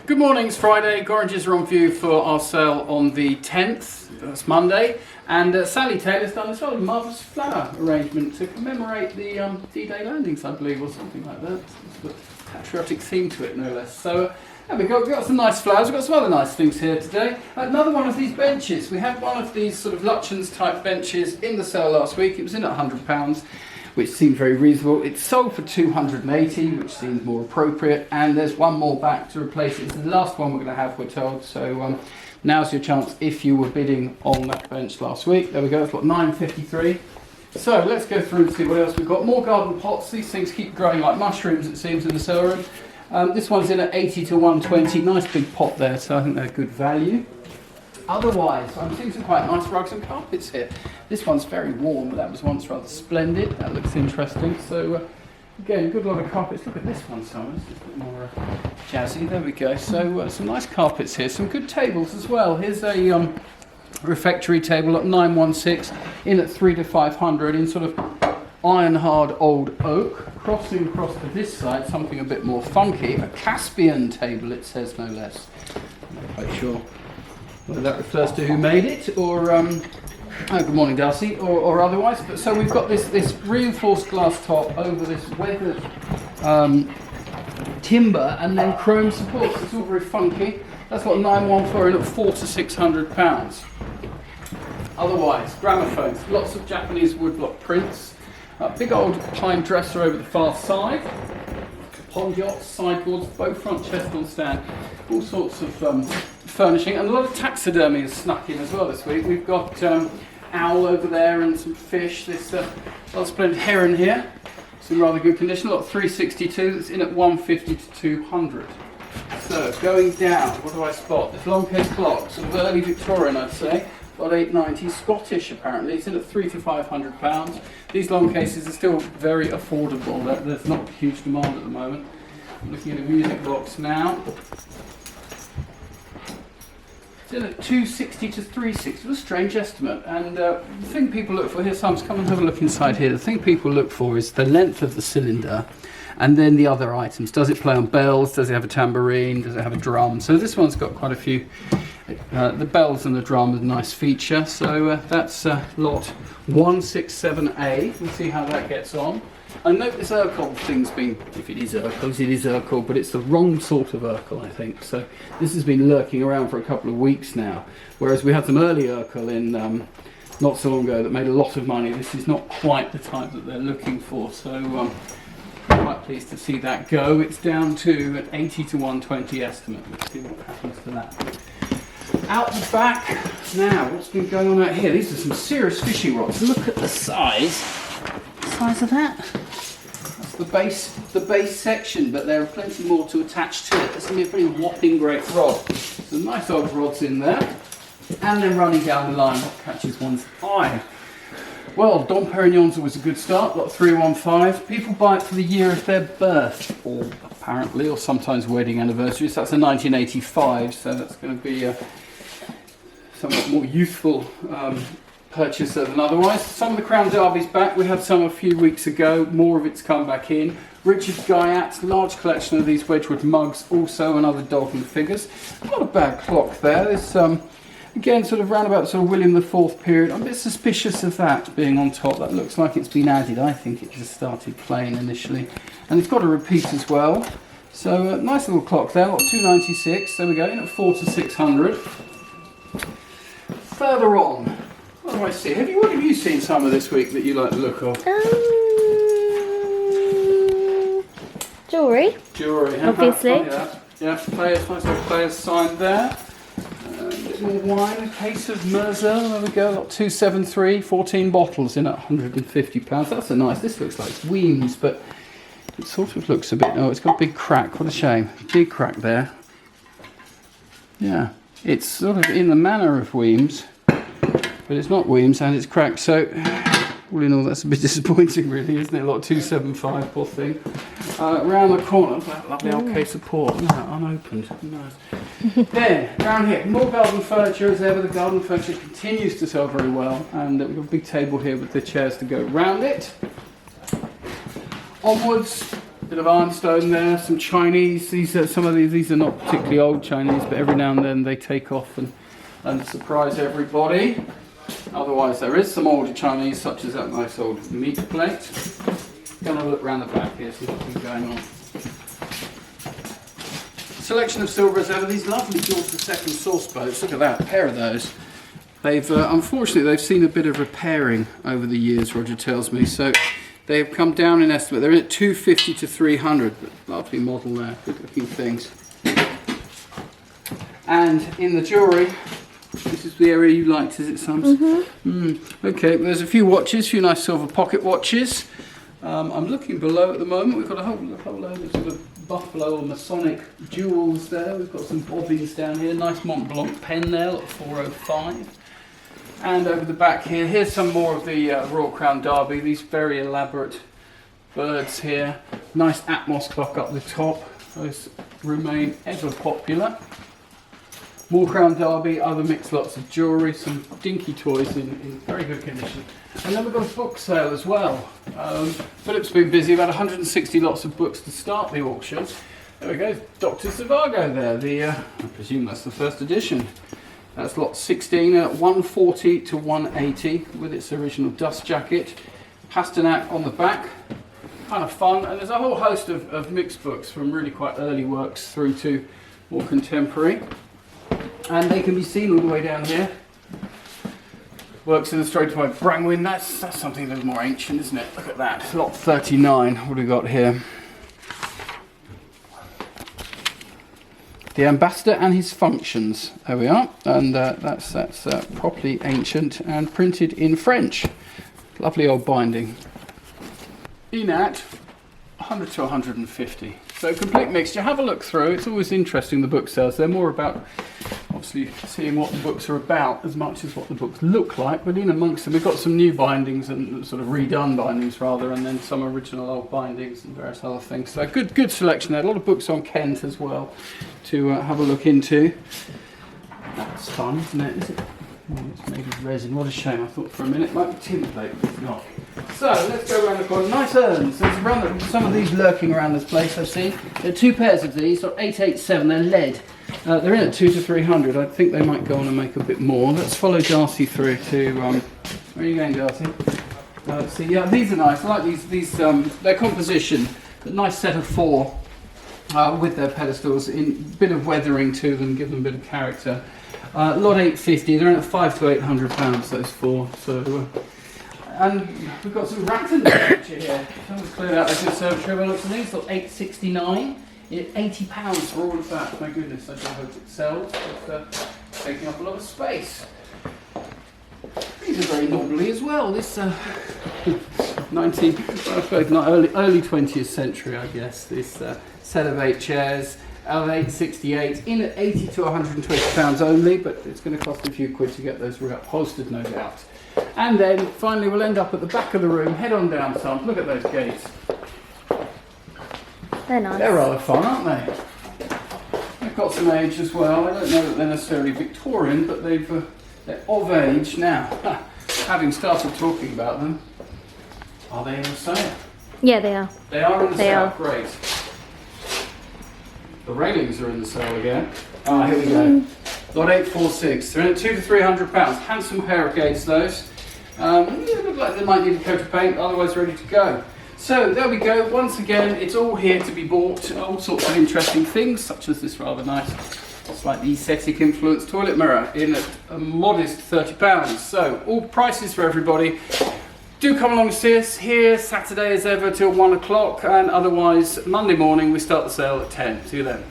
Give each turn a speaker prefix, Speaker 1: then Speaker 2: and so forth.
Speaker 1: Good morning, it's Friday. Gorringes are on view for our sale on the 10th, that's Monday, and Sally Taylor's done as well a marvellous flower arrangement to commemorate the D-Day landings, I believe, or something like that. It's got a patriotic theme to it, no less. So we've got some nice flowers, we've got some other nice things here today. Another one of these benches. We had one of these sort of Lutyens type benches in the sale last week. It was in at £100. Which seemed very reasonable. It's sold for 280, which seems more appropriate, and there's one more back to replace it. It's the last one we're going to have, we're told, so now's your chance if you were bidding on that bench last week. There we go, it's got $9.53. So let's go through and see what else we've got. More garden pots. These things keep growing like mushrooms, it seems, in the sale room. This one's in at 80 to 120, nice big pot there, so I think they're good value. Otherwise, I'm seeing some quite nice rugs and carpets here. This one's very warm, but that was once rather splendid. That looks interesting. So, again, a good lot of carpets. Look at this one, Simon. It's a bit more jazzy. There we go. So, some nice carpets here. Some good tables as well. Here's a refectory table at 916, in at 3 to 500, in sort of iron-hard old oak. Crossing across to this side, something a bit more funky. A Caspian table, it says, no less. I'm not quite sure whether that refers to who made it, or good morning, Darcy, or otherwise. But so we've got this reinforced glass top over this weathered timber, and then chrome supports. It's all very funky. That's what 914 at 4 to 600 pounds. Otherwise, gramophones, lots of Japanese woodblock prints, big old pine dresser over the far side. Pond yachts, sideboards, bow front chest on stand, all sorts of furnishing, and a lot of taxidermy is snuck in as well this week. We've got owl over there and some fish. This little splendid heron here, it's in rather good condition. A lot of 362. That's in at 150 to 200. So going down, what do I spot? This long case clock, sort of early Victorian, I'd say. Got 890, Scottish apparently. It's in at 3 to 500 pounds. These long cases are still very affordable. There's not huge demand at the moment. I'm looking at a music box now. It's in at 260 to 360. What a strange estimate. And the thing people look for here, Simon, come and have a look inside here. The thing people look for is the length of the cylinder, and then the other items. Does it play on bells? Does it have a tambourine? Does it have a drum? So this one's got quite a few. The bells and the drum is a nice feature. So that's lot 167A. We'll see how that gets on. And note this Urkel thing's been, if it is Urkel, it is Urkel, but it's the wrong sort of Urkel, I think. So this has been lurking around for a couple of weeks now. Whereas we had some early Urkel in not so long ago that made a lot of money. This is not quite the type that they're looking for. So I'm quite pleased to see that go. It's down to an 80 to 120 estimate. Let's see what happens to that. Out the back, now, what's been going on out here? These are some serious fishing rods. Look at the size. The size of that. That's the base section, but there are plenty more to attach to it. This is going to be a pretty whopping great rod. Some nice old rods in there. And then running down the line, what catches one's eye? Well, Dom Perignon's always a good start, lot 315. People buy it for the year of their birth, or apparently, or sometimes wedding anniversaries. That's a 1985, so that's going to be a somewhat more youthful purchaser than otherwise. Some of the Crown Derby's back. We had some a few weeks ago. More of it's come back in. Richard Guyat, large collection of these Wedgwood mugs, also, and other dogman figures. Not a bad clock there. There's again, sort of round about sort of William IV period. I'm a bit suspicious of that being on top. That looks like it's been added. I think it just started plain initially. And it's got a repeat as well. So nice little clock there, lot 296. There we go, in at 4 to 600. Further on, what do I see? What have you seen some of this week that you like the look of?
Speaker 2: Jewellery.
Speaker 1: Jewellery,
Speaker 2: obviously.
Speaker 1: Yeah, players, nice little players signed there. A bit more wine, a case of Mersel, there we go, lot 273, 14 bottles in at £150. That's a nice, this looks like Weems, but it sort of looks a bit, oh, it's got a big crack, what a shame. Big crack there. Yeah, it's sort of in the manner of Weems, but it's not Weems and it's cracked, so all in all that's a bit disappointing really, isn't it? Lot 275, poor thing. Around the corner, that lovely old case of port, isn't that unopened? Nice. Then, down here, more garden furniture as ever. The garden furniture continues to sell very well, and we've got a big table here with the chairs to go round it. Onwards, Bit of ironstone there, some Chinese. Some of these are not particularly old Chinese, but every now and then they take off and surprise everybody. Otherwise, there is some older Chinese, such as that nice old meat plate. Gonna look around the back here, see what's going on. Selection of silver as ever. These lovely George II sauce boats. Look at that, a pair of those. They've unfortunately they've seen a bit of repairing over the years, Roger tells me. So they've come down in estimate. They're at 250 to 300. Lovely model there, good looking things. And in the jewellery, this is the area you liked, is it, Sams? Okay, there's a few watches, a few nice silver pocket watches. I'm looking below at the moment. We've got a whole load of sort of buffalo or Masonic jewels there. We've got some bobbins down here. Nice Mont Blanc pen there at 405. And over the back here, here's some more of the Royal Crown Derby. These very elaborate birds here. Nice Atmos clock up the top. Those remain ever popular. More Crown Derby, other mixed lots of jewellery, some dinky toys in very good condition. And then we've got a book sale as well. Philip's been busy, about 160 lots of books to start the auction. There we go, Dr. Zhivago there, I presume that's the first edition. That's lot 16 at 140 to 180 with its original dust jacket. Pasternak on the back, kind of fun. And there's a whole host of mixed books from really quite early works through to more contemporary. And they can be seen all the way down here. Works illustrated by Brangwyn. That's something a little more ancient, isn't it? Look at that. Lot 39. What do we got here? The Ambassador and His Functions. There we are. And that's properly ancient and printed in French. Lovely old binding. In at 100 to 150. So complete mixture. Have a look through. It's always interesting, the book sales. They're more about obviously seeing what the books are about as much as what the books look like. But in amongst them, we've got some new bindings and sort of redone bindings rather, and then some original old bindings and various other things. So good selection there. A lot of books on Kent as well to have a look into. That's fun, isn't it? Is it? Oh, it's made of resin. What a shame. I thought for a minute it might be tin plate, but it's not. So let's go around the corner. Nice urns. There's some of these lurking around this place, I've seen. There are two pairs of these, so 887. They're lead. They're in at 2 to 300. I think they might go on and make a bit more. Let's follow Darcy through to. Where are you going, Darcy? Let's see. Yeah, these are nice. I like these. Their composition. A nice set of 4 with their pedestals. In a bit of weathering to them, give them a bit of character. Lot 850. They're in at £500 to £800. Those 4. So. And we've got some rattan furniture here. Someone's cleared out the conservatory. Well, looks at these. Lot 869. £80 for all of that. My goodness, I do hope it sells. It's taking up a lot of space. These are very knobbly as well. This early 20th century, I guess. This set of 8 chairs. L868 in at £80 to £120 only, but it's going to cost a few quid to get those upholstered, no doubt. And then finally we'll end up at the back of the room. Head on down some. Look at those gates.
Speaker 2: They're nice.
Speaker 1: They're rather fun, aren't they? They've got some age as well. I don't know that they're necessarily Victorian, but they're of age now. Having started talking about them, are they in the sale?
Speaker 2: Yeah, they are.
Speaker 1: They are in the sale.
Speaker 2: Are.
Speaker 1: Great. The railings are in the sale again. Ah, here we go. Lot 846. They're in at £200 to £300. Handsome pair of gates, those. They look like they might need a coat of paint, otherwise ready to go. So there we go. Once again, it's all here to be bought. All sorts of interesting things, such as this rather nice, slightly aesthetic influenced toilet mirror in at a modest £30. So all prices for everybody. Do come along and see us here Saturday as ever till 1 o'clock, and otherwise Monday morning we start the sale at 10. See you then.